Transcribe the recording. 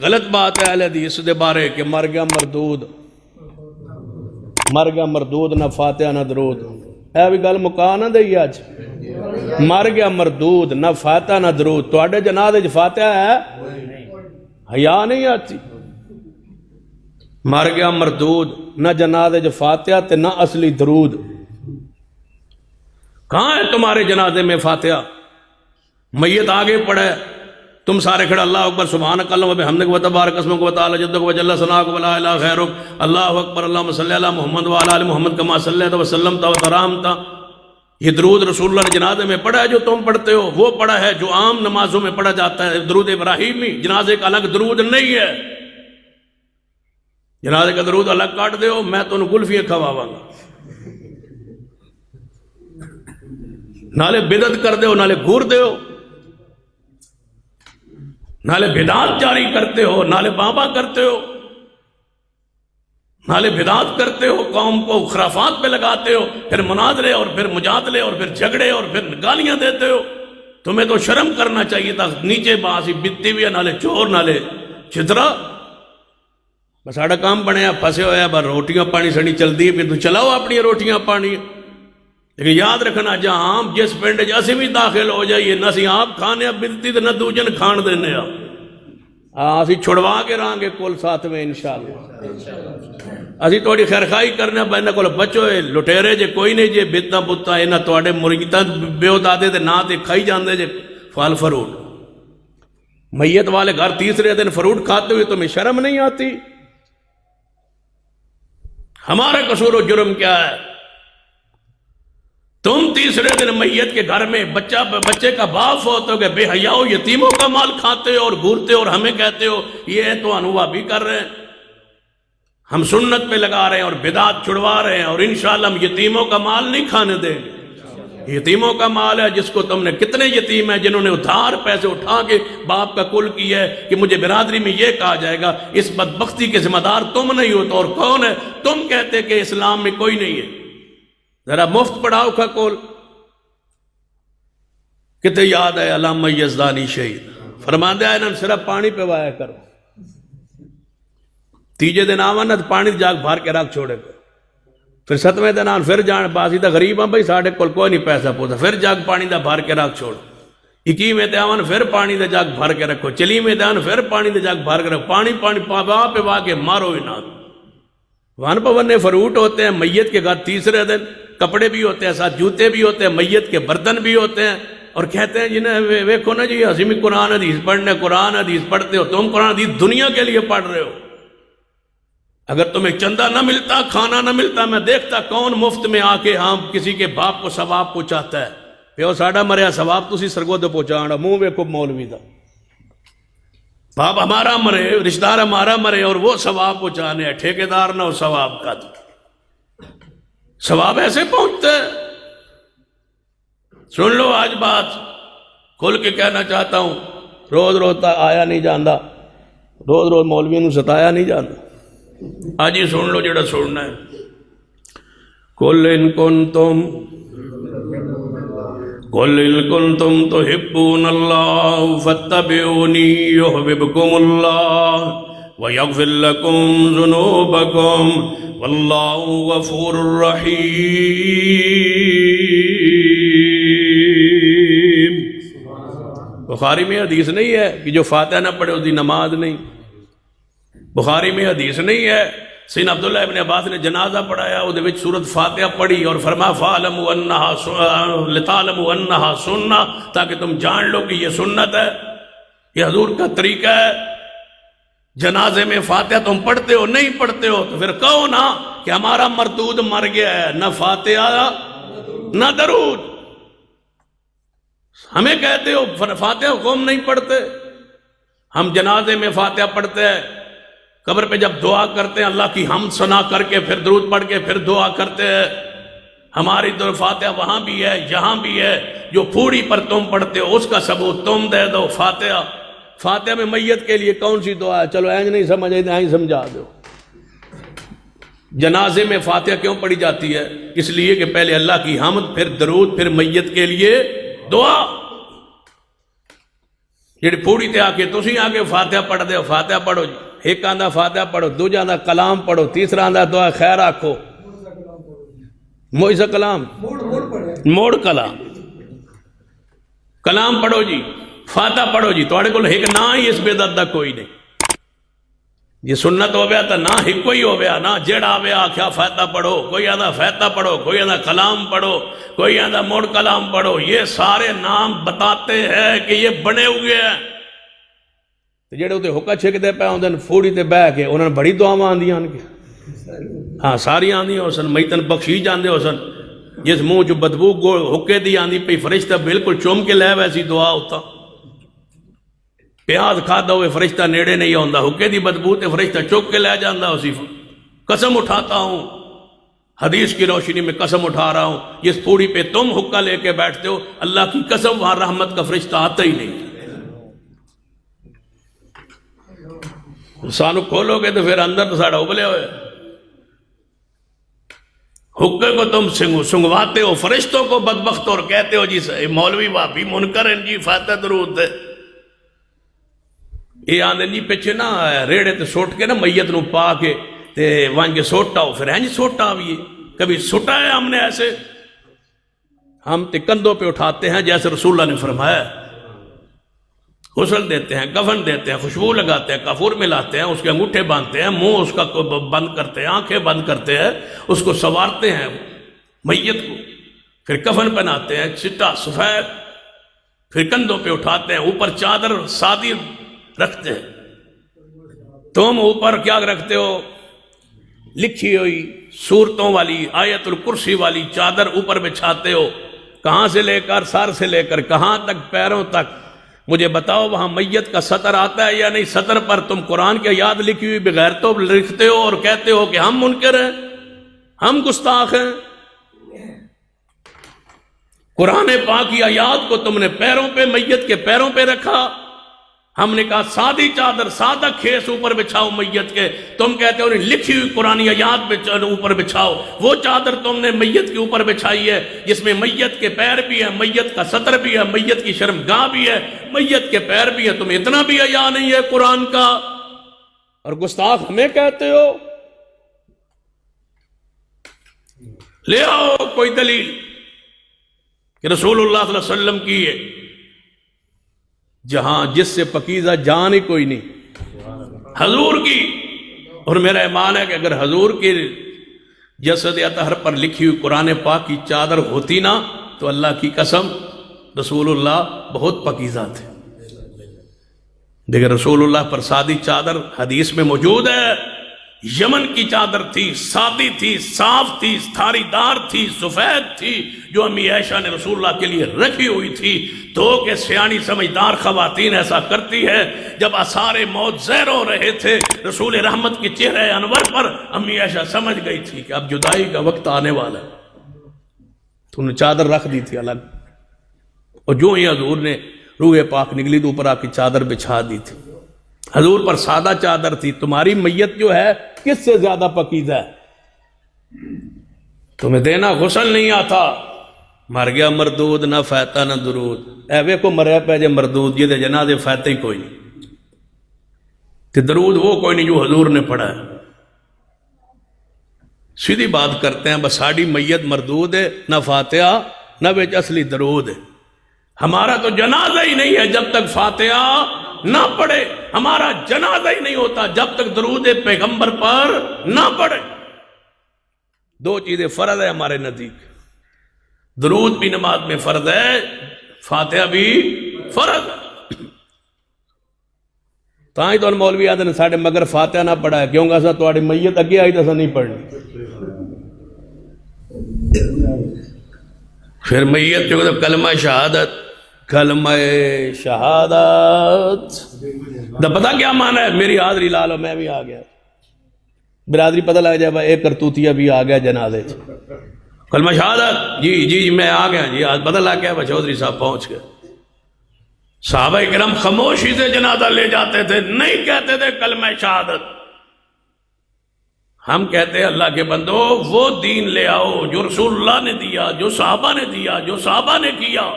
غلط بات ہے اہل حدیث دے بارے کہ مر گیا مردود نہ فاتحہ نہ درود. اے بھی گل مکا نہ دئی اج. مر گیا مردود نہ فاتحہ نہ درود. تواڈے جنازے وچ فاتحہ ہے؟ حیا نہیں آتی. مر گیا مردود نہ جنازے وچ فاتحہ تے نہ اصلی درود. کہاں ہے تمہارے جنازے میں فاتحہ؟ میت آگے پڑھے تم سارے کھڑے اللہ اکبر سبحانک اللہم و بحمدک و تبارک اسمک و تعالی جدک و جل ثناؤک و لا الہ غیرک اللہ اکبر اللہم صلی علی محمد و علی آل محمد کما صلیت و سلمت و ترحمت. یہ درود رسول اللہ نے جنازے میں پڑھا ہے جو تم پڑھتے ہو؟ وہ پڑھا ہے جو عام نمازوں میں پڑھا جاتا ہے، درود ابراہیمی. جنازے کا الگ درود نہیں ہے. جنازے کا درود الگ کاٹ دے ہو، میں تو ان گلفیاں کھواواں گا. نالے بدعت کر دے ہو، نالے گور دے ہو، نالے بدعات جاری کرتے ہو، نالے بابا کرتے ہو، نالے بدعات کرتے ہو، قوم کو خرافات پہ لگاتے ہو، پھر مناظرے اور پھر مجادلے اور پھر جھگڑے اور پھر گالیاں دیتے ہو. تمہیں تو شرم کرنا چاہیے تھا. نیچے باسی بتی ہوئی نالے چور نالے چترا. بس ساڑا کام بنیا پھنسے ہویا بس روٹیاں پانی سڑی چل دی پھر تو چلاؤ اپنی روٹیاں پانی. لیکن یاد رکھنا جہاں جس پنڈ جیسے بھی داخل ہو جائیے نہ سی آپ کھانے بلتی تو نہ دوجن کھان دینے اسی چھڑوا کے رہاں گے کل ساتھ میں انشاءاللہ. اسی توڑی خیرخائی کرنے بہنے کل بچو لٹیرے جے کوئی نہیں جے بیتنا بتا ہے نہ توڑے مرگیتاں بیو دادے دے نہ تے کھائی جاندے جے فال فروٹ. میت والے گھر تیسرے دن فروٹ کھاتے ہوئے تمہیں شرم نہیں آتی؟ ہمارا قصور و جرم کیا ہے؟ تم تیسرے دن میت کے گھر میں بچے کا باپ فوت ہو گئے بے حیاؤ یتیموں کا مال کھاتے ہو اور گھورتے ہو اور ہمیں کہتے ہو یہ تو انووا بھی کر رہے ہیں. ہم سنت پہ لگا رہے ہیں اور بدعات چھڑوا رہے ہیں اور انشاءاللہ ہم یتیموں کا مال نہیں کھانے دیں گے. یتیموں کا مال ہے جس کو تم نے کتنے یتیم ہیں جنہوں نے ادھار پیسے اٹھا کے باپ کا کل کیا ہے کہ مجھے برادری میں یہ کہا جائے گا. اس بدبختی کے ذمہ دار تم نہیں ہو تو اور کون ہے؟ تم کہتے کہ اسلام میں کوئی نہیں ہے. ذرا مفت پڑھاؤ کھا کول. کتے یاد ہے علامہ یزدانی شہید فرماندے آئے نا صرف پانی پہ وایا کرو. تیجے دن آوانا تو پانی جاگ بھار کے رکھ چھوڑے کرو. پھر ستویں دن آن پھر جان باسی دا غریب ہاں بھائی ساڑھے کول کوئی نہیں پیسہ پوتا پھر جاگ پانی دا بھار کے رکھ چھوڑ. 21 میں آن پھر پانی دا جاگ بھار کے رکھو. 40 میں آن پھر پانی دا جاگ بھار کے رکھو. پانی پاوا پہ وا کے مارو ہی نہ. وان پونے فروٹ ہوتے ہیں میت کے گھر تیسرے دن کپڑے بھی ہوتے ہیں ساتھ جوتے بھی ہوتے ہیں میت کے برتن بھی ہوتے ہیں اور کہتے ہیں جنہیں ویکھو نا جی ہم قرآن حدیث پڑھنے قرآن حدیث پڑھتے ہو. تم قرآن حدیث دنیا کے لیے پڑھ رہے ہو. اگر تمہیں چندہ نہ ملتا کھانا نہ ملتا میں دیکھتا کون مفت میں آ کے ہاں کسی کے باپ کو ثواب پہنچاتا ہے. پیو ساڑا مریا ثواب تسی سرگود پہنچانا منہ ویکھو مولوی دا. باپ ہمارا مرے رشتہ دار ہمارا مرے اور وہ ثواب پہنچانے ہیں. ٹھیکیدار نہ ہو ثواب کا. ثواب ایسے پہنچتے ہیں. سن لو آج بات کھل کے کہنا چاہتا ہوں. روز روتا آیا نہیں جاندہ روز روز مولوی نو ستایا نہیں جاندہ. آج ہی سن لو جڑا سننا ہے. قل ان کنتم تحبون اللہ فاتبعونی یحببکم اللہ وَيَغْفِرْ لَكُمْ ذُنُوبَكُمْ وَاللَّهُ غَفُورٌ رَحِيمٌ. بخاری میں حدیث نہیں ہے کہ جو فاتحہ نہ پڑھے اس دی نماز نہیں. بخاری میں حدیث نہیں ہے سیدنا عبداللہ ابن عباس نے جنازہ پڑھایا وہ وچ سورۃ فاتحہ پڑھی اور فرمایا فَعْلَمُوا أَنَّهَا لِتَعْلَمُوا أَنَّهَا سُنَّةٌ تاکہ تم جان لو کہ یہ سنت ہے. یہ حضور کا طریقہ ہے. جنازے میں فاتحہ تم پڑھتے ہو نہیں پڑھتے ہو تو پھر کہو نا کہ ہمارا مردود مر گیا ہے. نہ فاتحہ نہ درود. ہمیں کہتے ہو فاتحہ قوم نہیں پڑھتے. ہم جنازے میں فاتحہ پڑھتے ہیں. قبر پہ جب دعا کرتے ہیں اللہ کی حمد ثنا کر کے پھر درود پڑھ کے پھر دعا کرتے ہیں. ہماری تو فاتحہ وہاں بھی ہے یہاں بھی ہے. جو پھوڑی پر تم پڑھتے ہو اس کا ثبوت تم دے دو. فاتحہ میں میت کے لیے کون سی دعا ہے؟ چلو اینج نہیں سمجھ آئی سمجھا دو. جنازے میں فاتحہ کیوں پڑھی جاتی ہے؟ اس لیے کہ پہلے اللہ کی حمد پھر درود پھر میت کے لیے دعا. جی پوڑی تے آ کے تسی آ کے فاتحہ پڑھ دے ہو، فاتحہ پڑھو جی، ایک آندہ فاتحہ پڑھو، دوجا آندہ کلام پڑھو، تیسرا آندہ دعا خیر آکھو، موئزہ کلام موڑ کلام پڑھو جی، فاتحہ پڑھو جی، توڑے کو ایک نہ ہی اس بدعت دا کوئی نہیں، یہ سنت ہو گیا تو نہ ہی کوئی ہو گیا، نہ جڑا ہو گیا کیا فاتحہ پڑھو، کوئی آدھا فاتحہ پڑھو، کوئی آدھا کلام پڑھو، کوئی آدھا موڑ کلام پڑھو، یہ سارے نام بتاتے ہیں کہ یہ بنے ہوئے ہیں۔ جڑے ہوتے حکا چھک دے پہ ہوندے فوڑی تے بہ کے انہوں نے بڑی دعاواں آندیاں ان کے، ہاں ساری آندیاں ہو سن، میتن بخشی جاندے ہو سن، جس منہ جو بدبو حکے دی آندی پہ فرشتہ بالکل چوم کے لے ویسی دعا ہوتا، پیاز کھادا ہوئے فرشتہ نیڑے نہیں ہوندا، حکے دی بدبو تے فرشتہ چوک کے لے جاندہ اسی، قسم اٹھاتا ہوں، حدیث کی روشنی میں قسم اٹھا رہا ہوں، جس پوڑی پہ تم حکا لے کے بیٹھتے ہو، اللہ کی قسم وہاں رحمت کا فرشتہ آتا ہی نہیں، سانو کھولو گے تو پھر اندر تو ساڑھا ابلے ہوئے، حکے کو تم سنگواتے ہو فرشتوں کو بدبخت اور کہتے ہو جی مولوی وابی منکر ہیں جی فاتح درود دے، یہ آندے جی پیچھے نہ ریڑے تے سوٹ کے نا میت نو پا کے تے وہاں کے سوٹا ہو، پھر ہیں جی سوٹا آئیے، کبھی سوٹا ہے ہم نے ایسے، ہم تے کندھوں پہ اٹھاتے ہیں جیسے رسول اللہ نے فرمایا، غسل دیتے ہیں، کفن دیتے ہیں، خوشبو لگاتے ہیں، کافور ملاتے ہیں، اس کے انگوٹھے باندھتے ہیں، منہ اس کا بند کرتے ہیں، آنکھیں بند کرتے ہیں، اس کو سوارتے ہیں میت کو، پھر کفن پہناتے ہیں چٹا سفید، پھر کندھوں پہ اٹھاتے ہیں، اوپر چادر سادی رکھتے ہیں، تم اوپر کیا رکھتے ہو؟ لکھی ہوئی سورتوں والی آیت الکرسی والی چادر اوپر بچھاتے ہو، کہاں سے لے کر سر سے لے کر کہاں تک پیروں تک، مجھے بتاؤ وہاں میت کا سطر آتا ہے یا نہیں؟ سطر پر تم قرآن کی آیات لکھی ہوئی بغیر تو لکھتے ہو اور کہتے ہو کہ ہم منکر ہیں، ہم گستاخ ہیں، قرآن پاک کی آیات کو تم نے پیروں پہ میت کے پیروں پہ رکھا، ہم نے کہا سادی چادر سادہ کھیس اوپر بچھاؤ میت کے، تم کہتے ہو لکھی ہوئی قرآن آیات اوپر بچھاؤ، وہ چادر تم نے میت کے اوپر بچھائی ہے جس میں میت کے پیر بھی ہے، میت کا سطر بھی ہے، میت کی شرمگاہ بھی ہے، میت کے پیر بھی ہے، تم اتنا بھی حیا نہیں ہے قرآن کا، اور گستاخ ہمیں کہتے ہو؟ لے آؤ کوئی دلیل کہ رسول اللہ صلی اللہ علیہ وسلم کی ہے جہاں جس سے پکیزہ جان ہی کوئی نہیں، حضور کی، اور میرا ایمان ہے کہ اگر حضور کی جسد اطہر پر لکھی ہوئی قرآن پاک کی چادر ہوتی نا تو اللہ کی قسم رسول اللہ بہت پکیزہ تھے، دیکھیں رسول اللہ پر سادی چادر حدیث میں موجود ہے، یمن کی چادر تھی، سادی تھی، صاف تھی، تھاری دار تھی، سفید تھی، جو امی عائشہ نے رسول اللہ کے لیے رکھی ہوئی تھی، تو کہ سیانی سمجھدار خواتین ایسا کرتی ہے، جب آثار موت زہر ہو رہے تھے رسول رحمت کے چہرے انور پر، امی عائشہ سمجھ گئی تھی کہ اب جدائی کا وقت آنے والا ہے، تو انہیں چادر رکھ دی تھی الگ، اور جو ہی حضور نے روح پاک نکلی تو اوپر آ کے چادر بچھا دی تھی، حضور پر سادہ چادر تھی، تمہاری میت جو ہے کس سے زیادہ پکیزہ ہے؟ تمہیں دینا غسل نہیں آتا، مر گیا مردود، نہ فاتحہ نہ درود، اے وے کو مرے پہ جے مردود، یہ دے جنازے فاتحہ ہی کوئی نہیں، کہ درود وہ کوئی نہیں جو حضور نے پڑھا ہے، سیدھی بات کرتے ہیں، بس ساڑی میت مردود ہے، نہ فاتحہ نہ بیچ اصلی درود ہے، ہمارا تو جنازہ ہی نہیں ہے جب تک فاتحہ نہ پڑھے، ہمارا جنازہ ہی نہیں ہوتا جب تک درود پیغمبر پر نہ پڑھے، دو چیزیں فرض ہے ہمارے نزدیک، درود بھی نماز میں فرض ہے، فاتحہ بھی فرض ہے، تاں ہی تو مولوی آدھے نے ساڑھے مگر فاتحہ نہ پڑھا ہے، کیوں گا سا تو میت اگے آئی تو سا نہیں پڑھنی، پھر میت جو کلمہ شہادت، کلمہ شہادت دا پتہ کیا معنی ہے؟ میری حاضری لالو میں بھی آ گیا، برادری پتہ لگ جائے ایک کرتوتیا بھی آ گیا جنازے، کلمہ شہادت جی میں آ گیا جی، آج پتہ لگ گیا چودھری صاحب پہنچ گئے، صحابہ کرام خاموشی سے جنازہ لے جاتے تھے، نہیں کہتے تھے کلمہ شہادت، ہم کہتے ہیں اللہ کے بندو وہ دین لے آؤ جو رسول اللہ نے دیا، جو صحابہ نے دیا، جو صحابہ نے کیا،